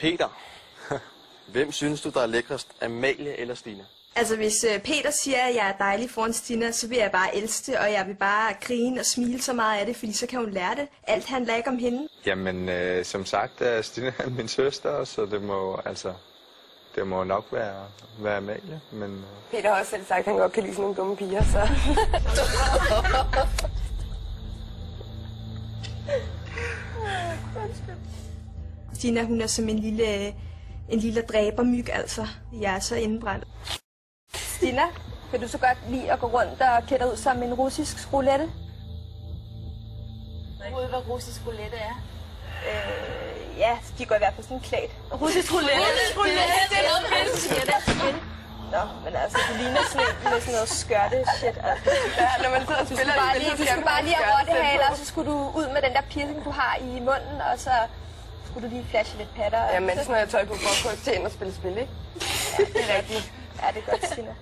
Peter, hvem synes du, der er lækrest, Amalie eller Stina? Altså, hvis Peter siger, at jeg er dejlig foran Stina, så vil jeg bare elske det, og jeg vil bare grine og smile så meget af det, fordi så kan hun lære det. Alt handler ikke om hende. Jamen, som sagt er Stina min søster, så det må nok være Amalie, men... Peter har også selv sagt, at han godt kan lide sådan nogle dumme piger, så... Stina, hun er som en lille dræbermyg, altså. Jeg er så indbrændt. Stina, kan du så godt lide at gå rundt og klæde ud som en russisk roulette? Jeg ved, hvad russisk roulette er. Ja, de går i hvert fald sådan klædt. Russisk roulette? Russisk roulette, det er noget spil. Nå, men altså, det ligner sådan en med sådan noget skørte-shit. Altså. Ja, når man sidder og spiller Du skulle bare lige have rottehaler, og så skulle du ud med den der piercing, du har i munden, og så skulle du lige flashe lidt patter. Ja, men sådan noget tøj på for at gå til ind og spille spil, ikke? Ja, det er rigtigt. Ja, det er godt, Stina.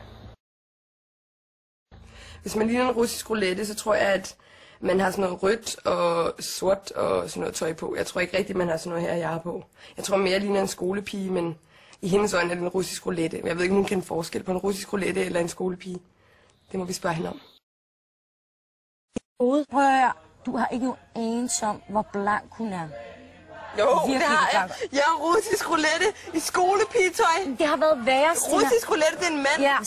Hvis man ligner en russisk roulette, så tror jeg, at man har sådan noget rødt og sort og sådan noget tøj på. Jeg tror ikke rigtigt, man har sådan noget her, jeg har på. Jeg tror mere, jeg ligner en skolepige, men i hendes øjne er det en russisk roulette. Jeg ved ikke, om hun kan forskel på en russisk roulette eller en skolepige. Det må vi spørge hende om. Prøv at høre. Du har ikke nogen anelse om, hvor blank hun er. Jo, det har jeg. Jeg er russisk roulette i skolepigetøj. Det har været værre, Stina. Russisk roulette, det er en mand. Ja.